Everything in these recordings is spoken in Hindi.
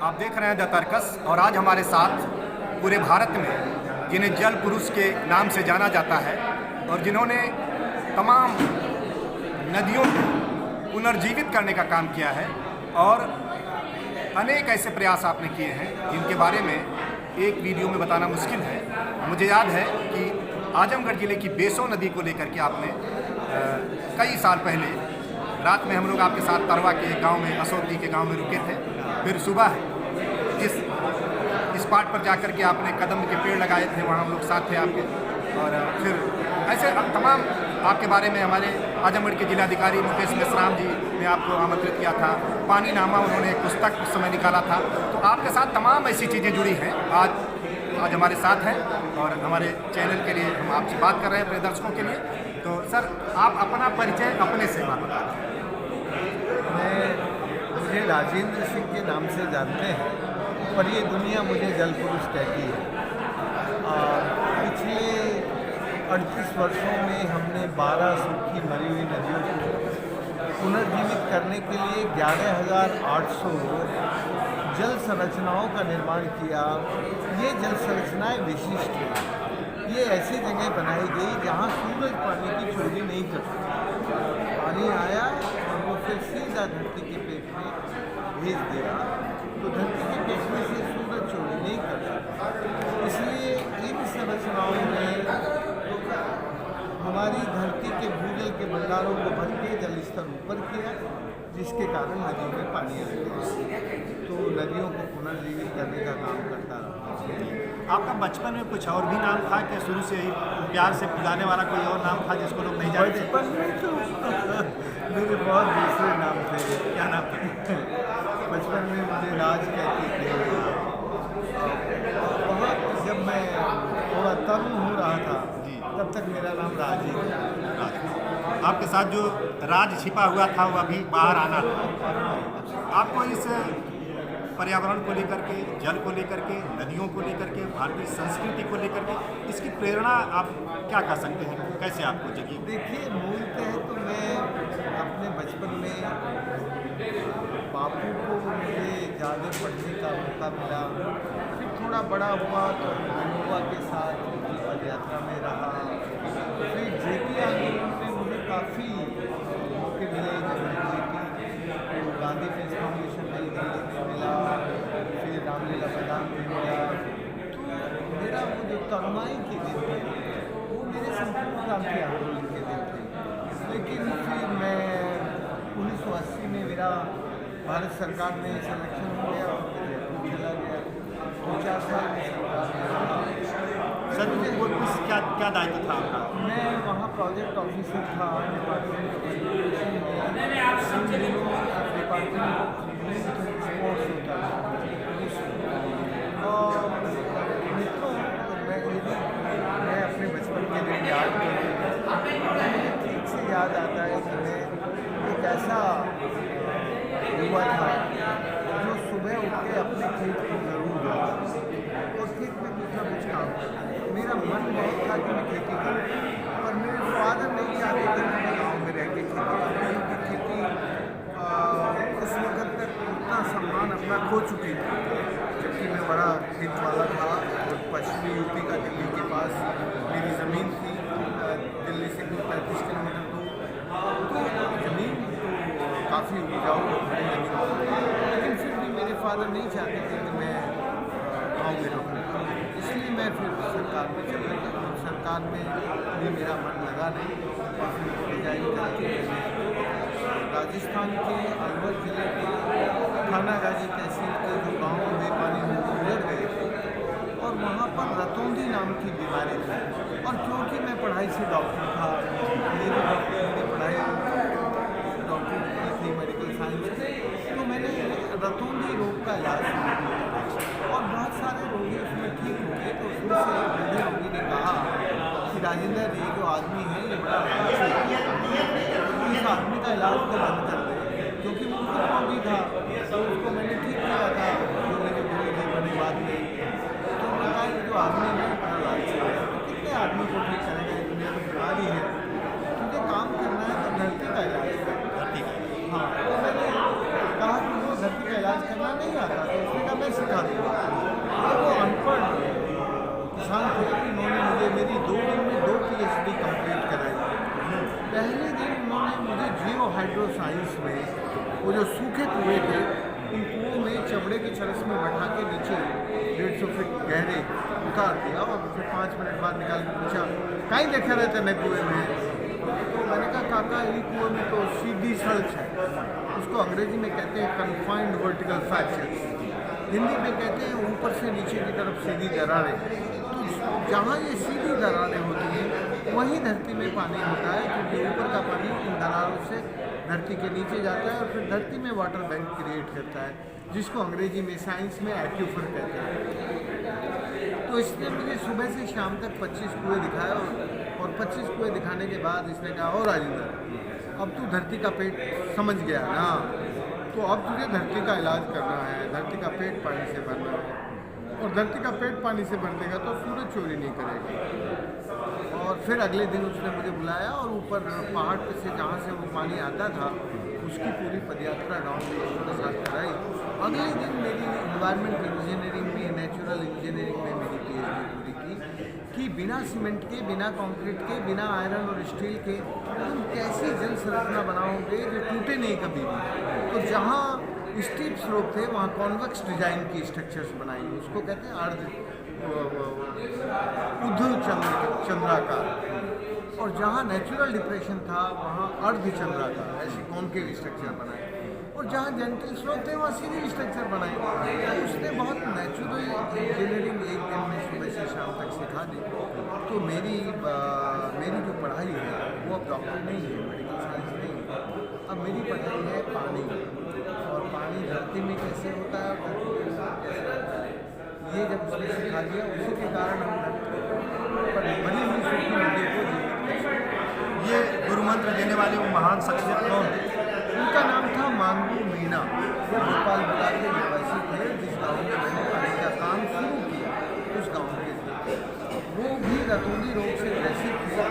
आप देख रहे हैं द तर्कस, और आज हमारे साथ पूरे भारत में जिन्हें जल पुरुष के नाम से जाना जाता है और जिन्होंने तमाम नदियों को पुनर्जीवित करने का काम किया है और अनेक ऐसे प्रयास आपने किए हैं जिनके बारे में एक वीडियो में बताना मुश्किल है। मुझे याद है कि आजमगढ़ ज़िले की बेसो नदी को लेकर के आपने कई साल पहले रात में हम लोग आपके साथ तरवा के गांव में, अशोक जी के गांव में रुके थे। फिर सुबह इस पार्ट पर जाकर के आपने कदम के पेड़ लगाए थे, वहाँ हम लोग साथ थे आपके। और फिर ऐसे तमाम आपके बारे में हमारे आजमगढ़ के जिलाधिकारी मुकेश मेश्राम जी ने आपको आमंत्रित किया था। पानी नामा उन्होंने एक पुस्तक उस समय निकाला था। तो आपके साथ तमाम ऐसी चीज़ें जुड़ी हैं। आज हमारे साथ हैं और हमारे चैनल के लिए हम आपसे बात कर रहे हैं, अपने दर्शकों के लिए। तो सर, आप अपना परिचय अपने से बात बताएं। मुझे राजेंद्र सिंह के नाम से जानते हैं, पर ये दुनिया मुझे जल पुरुष कहती है। और पिछले 38 वर्षों में हमने 12 सूखी मरी हुई नदियों को पुनर्जीवित करने के लिए 11,800 जल संरचनाओं का निर्माण किया। ये जल संरचनाएँ विशिष्ट हैं। ये ऐसी जगह बनाई गई जहाँ सूरज पानी की चोरी नहीं कर सकता। पानी आया और वो फिर सीधा धरती के पेट में भेज दिया, तो धरती के पेट में से सूरज चोरी नहीं कर सकता। इसलिए इन संरचनाओं ने हमारी धरती के भूजल के भंडारों को भर के जल स्तर ऊपर किया, जिसके कारण नदियों में पानी आ गया। तो नदियों को पुनर्जीवित करने का काम करता रहा। आपका बचपन में कुछ और भी नाम था क्या? शुरू से ही प्यार से बुलाने वाला कोई और नाम था जिसको लोग नहीं जानते? बचपन में तो मेरे बहुत दूसरे नाम थे। क्या नाम था? बचपन में मुझे राज कहते थे। बहुत जब मैं थोड़ा तरुण हो रहा था तब तक मेरा नाम राज ही था। आपके साथ जो राज छिपा हुआ था वो अभी बाहर आना था। आपको इस पर्यावरण को लेकर के, जल को लेकर के, नदियों को लेकर के, भारतीय संस्कृति को लेकर के इसकी प्रेरणा आप क्या कह सकते हैं? कैसे आपको जगी? देखिए, मूलतः तो मैं अपने बचपन में बापू को मुझे ज़्यादा पढ़ने का मौका मिला। फिर थोड़ा बड़ा हुआ तो विनोबा के साथ पद यात्रा में रहा। फिर जेपी आंदोलन में मुझे काफ़ी मौके मिले। जब जेपी तो गांधी पीस फाउंडेशन नई दिल्ली में मिला, फिर रामलीला मैदान में मिला। तो मेरा वो जो तरुणाई के दिन थे वो मेरे संपूर्ण क्रांति आंदोलन के दिन थे। लेकिन फिर मैं 1980 में मेरा भारत सरकार में सिलेक्शन हो गया और जयपुर चला गया। 2-4 साल में सरकार में रहा। सर, वो क्या दायित्व था आपका? मैं वहाँ प्रोजेक्ट ऑफिसर था डिपार्टमेंट ऑफ एजुकेशन में। डिपार्टमेंट ऑफ स्पोर्ट्स होता है। और मित्रों, मैं अपने बचपन के दिन याद करूँ, मुझे ठीक से याद आता है कि मैं एक ऐसा युवा था जो सुबह उठ के अपने खेत को जरूर जाता और खेत में कुछ ना कुछ काम करता। मेरा मन बहुत था कि मैं खेती करूँ, पर मेरे फादर नहीं चाहते थे कि मैं गाँव में रह के खेती करूँ, क्योंकि खेती उस वक्त तक उतना सम्मान अपना खो चुकी थी। जबकि मैं बड़ा खेत वाला था और पश्चिमी यूपी का दिल्ली के पास मेरी ज़मीन थी। दिल्ली से कुछ 35 किलोमीटर दूर। तो ज़मीन तो काफ़ी उपजाऊ बड़ी ज़मीन, लेकिन फिर भी मेरे फादर नहीं चाहते थे कि मैं गाँव में रहूँ। इसलिए मैं फिर सरकार में चला गया। सरकार में भी मेरा मन लगा नहीं। और फिर डिजाइन करके राजस्थान के अलवर ज़िले के थानागाजी तहसील के जो गाँव में पानी में गुजर गए थे और वहाँ पर रतौंधी नाम की बीमारी थी। और क्योंकि मैं पढ़ाई से डॉक्टर था, मेरी पढ़ाई डॉक्टर की थी, मेडिकल साइंस की, तो मैंने रतौंधी रोग का इलाज किया और बहुत सारे रोगी उसमें ठीक हो गए। तो उसमें से एक बूढ़े रोगी ने कहा कि राजेंद्र, ये जो आदमी है ये बड़ा इस आदमी का इलाज को बंद कर दे, क्योंकि वो खुद रोगी था। तो उसको मैंने ठीक किया था, जो मेरे गुरु जी बड़ी बात नहीं। तो मैं कहा कि जो आदमी है बड़ा लालची है, तो कितने आदमी को ठीक करेगा? ये दुनिया तो बीमारी है, तुझे काम करना है तो धरती का इलाज कर। हाँ, तो मैंने कहा कि वो धरती का इलाज करना नहीं आता। तो उसने कहा साइंस में वो जो सूखे कुएँ थे, उन कुओं में चमड़े की चरस में बैठा के नीचे 150 फीट गहरे उतार दिया और फिर 5 मिनट बाद निकाल के पूछा, कहीं देखे रहते न कुएँ में? तो मैंने कहा, काका ये कुएँ में तो सीधी सड़क है, उसको अंग्रेजी में कहते हैं कन्फाइंड वर्टिकल फ्रैक्चर्स, हिंदी में कहते हैं ऊपर से नीचे की तरफ सीधी दरारें। तो जहाँ ये सीधी दरारें होती हैं वहीं धरती में पानी होता है, क्योंकि ऊपर का पानी इन दरारों से धरती के नीचे जाता है और फिर धरती में वाटर बैंक क्रिएट करता है, जिसको अंग्रेजी में साइंस में एक्यूफर कहते हैं। तो इसने मुझे सुबह से शाम तक 25 कुएँ दिखाए और 25 कुएँ दिखाने के बाद इसने कहा, और राजेंद्र अब तू धरती का पेट समझ गया ना, तो अब तुझे धरती का इलाज करना है, धरती का पेट पानी से भरना है, और धरती का पेट पानी से भर देगा तो सूरज चोरी नहीं करेगा। और फिर अगले दिन उसने मुझे बुलाया और ऊपर पहाड़ पे से जहाँ से वो पानी आता था उसकी पूरी पदयात्रा गाँव में उसके साथ कराई। अगले दिन मेरी इन्वायरमेंट इंजीनियरिंग में, नेचुरल इंजीनियरिंग में मेरी PhD पूरी की कि बिना सीमेंट के, बिना कंक्रीट के, बिना आयरन और स्टील के तुम कैसी जल संरचना बनाओगे जो टूटे नहीं कभी भी। तो जहाँ स्टीप स्लोप थे वहाँ कॉन्वेक्स डिजाइन की स्ट्रक्चर्स बनाई, उसको कहते हैं चंद्राकार, और जहाँ नेचुरल डिप्रेशन था वहाँ अर्धचंद्राकार, ऐसी कॉनकेव स्ट्रक्चर बनाए, और जहाँ जेंटल स्लोप थे वहाँ सीधी स्ट्रक्चर बनाए। तो उसने बहुत नेचुरल इंजीनियरिंग एक दिन में सुबह से शाम तक सिखा दी। तो मेरी जो पढ़ाई है वो अब डॉक्टर नहीं है, मेडिकल साइंस नहीं है, अब मेरी पढ़ाई है पानी, और पानी धरती में कैसे होता है और धरती के साथ कैसे होता है, ये जब उसने सिखा दिया उसी के कारण हम पर बनी हुई सूखी नदियों को जीवित कर सकते। ये गुरु मंत्र देने वाले वो महान शख्सियत कौन है? उनका नाम था मांगू मीणा, वो भोपाल जिला के निवासी थे। जिस गाँव में मैंने पानी का काम शुरू किया उस गाँव के थे। वो भी रतौंधी रोग से ग्रसित थे,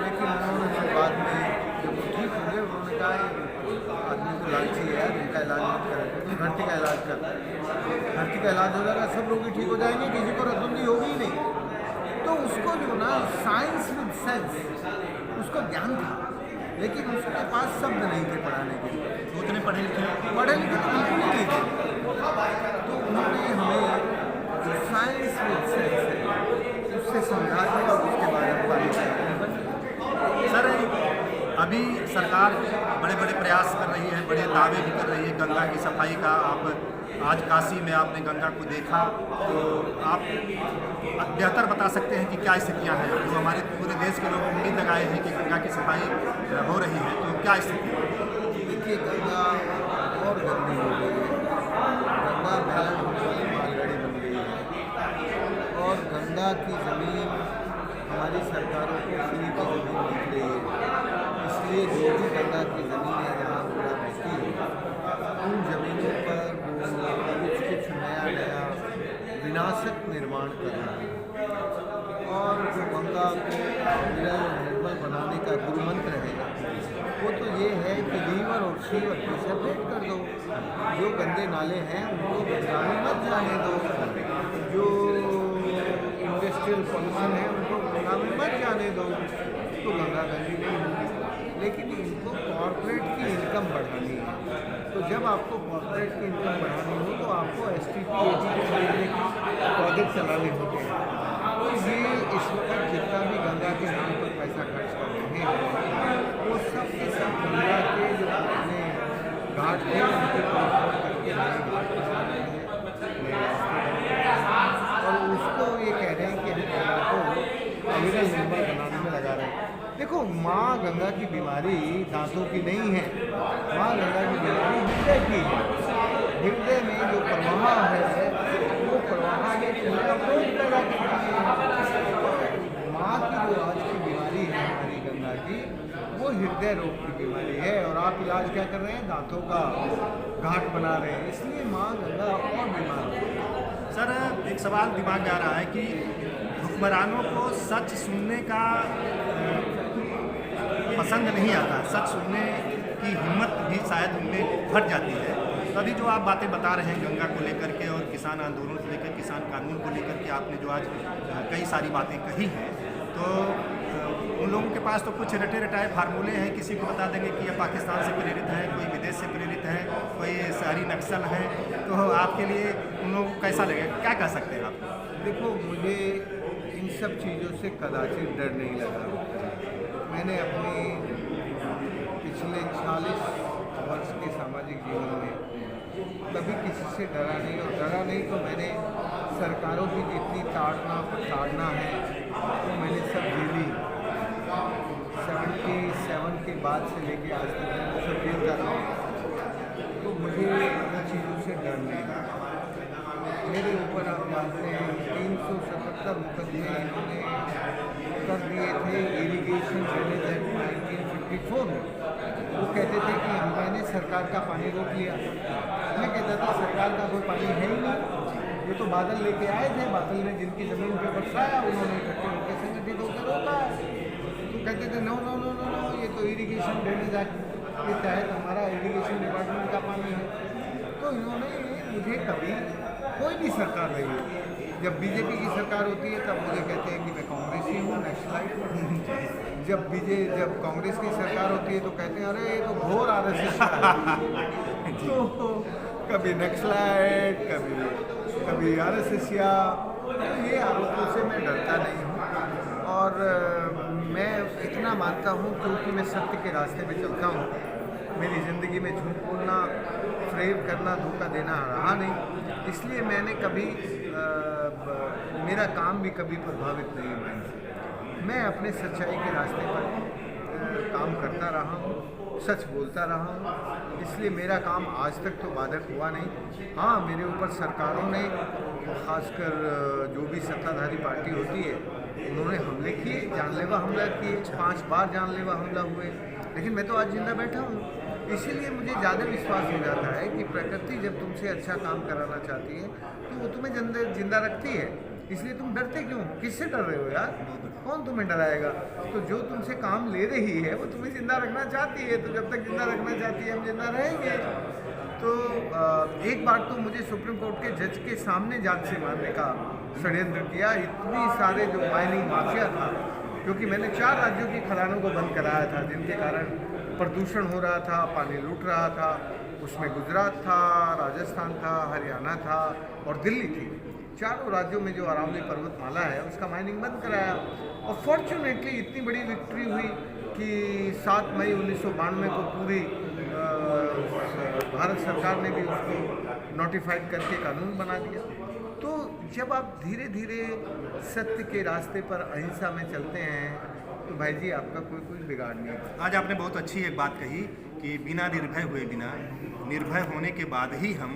लेकिन उन्होंने फिर बाद में जब वो ठीक हुए उन्होंने कहा, आदमी को लालची है यार, इनका इलाज मत करें, तुम धरती का इलाज कर, धरती का इलाज हो जाएगा, सब रोगी ठीक हो जाएंगे, किसी को रतौंधी होगी ही नहीं। तो उसको जो ना साइंस विद सेंस, उसको ज्ञान था, लेकिन उसके पास शब्द नहीं थे पढ़ाने के लिए। तो उतने पढ़े लिखे तो बिल्कुल नहीं थे। तो उन्होंने हमें जो साइंस विद सेंस है उससे समझा दिया और उसके बाद हम पानी। सर, अभी सरकार बड़े बड़े प्रयास कर रही है, बड़े दावे भी कर रही है गंगा की सफाई का। आप आज काशी में आपने गंगा को देखा, तो आप बेहतर बता सकते हैं कि क्या स्थितियाँ हैं जो हमारे पूरे देश के लोग उम्मीद लगाए हैं कि गंगा की सफाई हो रही है, तो क्या स्थिति है? देखिए, गंगा और गंदी हो गई है, गंगा बैल मालगाड़ी बन गई है, और गंगा की ज़मीन हमारी सरकारों को फ्री की ज़मीन दिख रही है। इसलिए जो भी गंगा की ज़मीन है जहाँ कूड़ा बहती है उन ज़मीनों पर कुछ नया विनाशक निर्माण कर रहे हैं। और जो गंगा को विरल और निर्मल बनाने का गुरु मंत्र है वो तो ये है कि लीवर और सीवर को सेपरेट कर दो। जो गंदे नाले हैं उनको गंगा में मत जाने दो, जो इंडस्ट्रियल पॉल्यूशन है उनको गंगा में मत जाने दो, तो गंगा गंदी नहीं होगी। लेकिन इनको कॉर्पोरेट की इनकम बढ़ानी है, तो जब आपको कॉर्पोरेट की इनकम बढ़ानी हो तो आपको STP-AG को खरीदने के प्रोजेक्ट चलाने होते हैं। तो ये इस वक्त जितना भी गंगा के नाम पर पैसा खर्च कर रहे हैं वो सब के सब गंगा के जो अपने घाट थे उनके करके नए घाट बना रहे हैं, और उसको ये कह रहे हैं कि हम गंगा को अविरल निर्मल बनाने में लगा रहे हैं। देखो, माँ गंगा की बीमारी दांतों की नहीं है, माँ गंगा की बीमारी हृदय की है। हृदय में जो प्रवाह है वो प्रवाह में पूरा अवरोध पैदा करती है। माँ की जो आज की बीमारी है हमारी गंगा की, वो हृदय रोग की बीमारी है, और आप इलाज क्या कर रहे हैं? दांतों का घाट बना रहे हैं, इसलिए माँ गंगा और बीमार है। सर, एक सवाल दिमाग में आ रहा है कि हुक्मरानों को सच सुनने का पसंद नहीं आता, सच सुनने की हिम्मत भी शायद उनमें घट जाती है। तो अभी जो आप बातें बता रहे हैं गंगा को लेकर के और किसान आंदोलन को लेकर, किसान कानून को लेकर के, आपने जो आज कई सारी बातें कही हैं, तो उन लोगों के पास तो कुछ रटे रटाए फार्मूले हैं, किसी को बता देंगे कि यह पाकिस्तान से प्रेरित है, कोई विदेश से प्रेरित है, कोई शहरी नक्सल है। तो आपके लिए उन लोगों को कैसा लगेगा, क्या कह सकते हैं आप? देखो, मुझे इन सब चीज़ों से कदाचित डर नहीं लगा। मैंने अपने पिछले 40 वर्ष के सामाजिक जीवन में कभी किसी से डरा नहीं, और डरा नहीं तो मैंने सरकारों की जितनी ताड़ना प्रताड़ना है तो मैंने सब झेली। 77 के बाद से लेके आज तक मैंने सब झेलता रहा, तो मुझे इन चीज़ों से डर नहीं लगा। मेरे ऊपर आप जानते हैं 377 मुकदमे इन्होंने कर दिए थे इरिगेशन ड्रेनेज एक्ट 1954 में। वो कहते थे कि मैंने सरकार का पानी रोक लिया। मैं कहता था सरकार का कोई पानी है ही नहीं, ये तो बादल लेके आए थे, बादल ने जिनकी ज़मीन पे बरसाया उन्होंने इकट्ठे होकर संगठित होकर रोका है। तो कहते थे no no no no no, ये तो इरिगेशन ड्रेनेज एक्ट के तहत हमारा इरिगेशन डिपार्टमेंट का पानी है। तो इन्होंने मुझे कभी कोई भी सरकार रही है, जब बीजेपी की सरकार होती है तब मुझे कहते हैं कि मैं कांग्रेसी हूँ, नक्सलाइट हूँ। जब कांग्रेस की सरकार होती है तो कहते हैं अरे ये तो घोर आरएसएस तो कभी नक्सलाइट, कभी आरएसएसिया। ये आरोपों से मैं डरता नहीं हूँ, और मैं इतना मानता हूँ क्योंकि मैं सत्य के रास्ते पे चलता हूँ। मेरी ज़िंदगी में झूठ बोलना, फ्रेब करना, धोखा देना रहा नहीं, इसलिए मैंने कभी मेरा काम भी कभी प्रभावित नहीं हुआ इनसे। मैं अपने सच्चाई के रास्ते पर काम करता रहा हूँ, सच बोलता रहा हूँ, इसलिए मेरा काम आज तक तो बाधक हुआ नहीं। हाँ, मेरे ऊपर सरकारों ने, खासकर जो भी सत्ताधारी पार्टी होती है, उन्होंने हमले किए, जानलेवा हमला किए, 5 बार जानलेवा हमला हुए, लेकिन मैं तो आज जिंदा बैठा हूँ। इसीलिए मुझे ज़्यादा विश्वास हो जाता है कि प्रकृति जब तुमसे अच्छा काम कराना चाहती है तो वो तुम्हें जिंदा रखती है। इसलिए तुम डरते क्यों? किससे डर रहे हो यार? कौन तुम्हें डराएगा? तो जो तुमसे काम ले रही है वो तुम्हें जिंदा रखना चाहती है, तो जब तक जिंदा रखना चाहती है हम जिंदा रहेंगे। तो एक बार तो मुझे सुप्रीम कोर्ट के जज के सामने जान से मारने का षड्यंत्र किया। इतनी सारे जो माइनिंग माफिया था, क्योंकि मैंने 4 राज्यों की खदानों को बंद कराया था जिनके कारण प्रदूषण हो रहा था, पानी लूट रहा था। उसमें गुजरात था, राजस्थान था, हरियाणा था और दिल्ली थी। 4 राज्यों में जो अरावली पर्वतमाला है उसका माइनिंग बंद कराया, और फॉर्चुनेटली इतनी बड़ी विक्ट्री हुई कि 7 मई 1992 को पूरी भारत सरकार ने भी उसको नोटिफाइड करके कानून बना दिया। तो जब आप धीरे धीरे सत्य के रास्ते पर अहिंसा में चलते हैं तो भाई जी आपका कोई बिगाड़ नहीं है। आज आपने बहुत अच्छी एक बात कही कि बिना निर्भय हुए, बिना निर्भय होने के बाद ही हम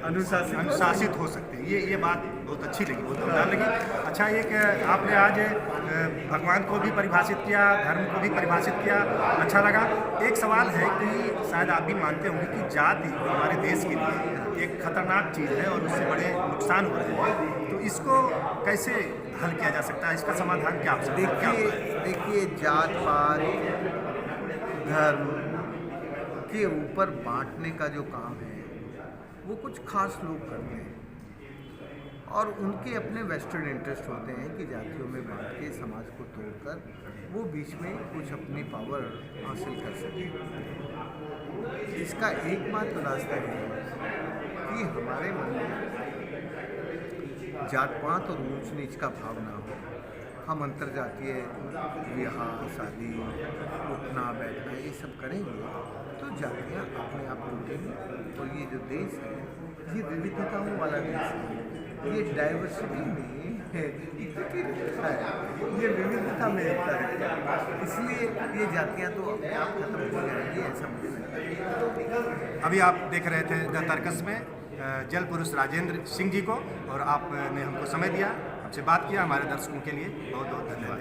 अनुशासित हो सकते हैं। ये बात बहुत अच्छी लगी, बहुत मज़ेदार लगी। अच्छा, एक आपने आज भगवान को भी परिभाषित किया, धर्म को भी परिभाषित किया, अच्छा लगा। एक सवाल है कि शायद आप भी मानते होंगे कि जाति हमारे देश के लिए एक खतरनाक चीज़ है और उससे बड़े नुकसान हो रहे हैं, तो इसको कैसे हल किया जा सकता है? इसका समाधान क्या हो सकता है? देखिए, जात पात धर्म के ऊपर बांटने का जो काम है वो कुछ खास लोग करते हैं, और उनके अपने वेस्टेड इंटरेस्ट होते हैं कि जातियों में बांट के समाज को तोड़कर वो बीच में कुछ अपनी पावर हासिल कर सके। इसका एकमात्र रास्ता है कि हमारे मन में जात पात और ऊंच नीच का भाव ना हो। हम अंतर्जातीय विवाह, शादी, उठना बैठना ये सब करेंगे तो जातियाँ अपने आप टूटेंगी। और ये जो देश है ये विविधताओं वाला देश है, ये डाइवर्सिटी में इक्विटी रखता है, ये विविधता में एकता रखता है। इसलिए ये जातियाँ तो अपने आप खत्म हो जाएंगी, ऐसा मुझे लगता है। अभी आप देख रहे थे द तर्कस में जल पुरुष राजेंद्र सिंह जी को, और आपने हमको समय दिया, आपसे बात किया। हमारे दर्शकों के लिए बहुत बहुत धन्यवाद।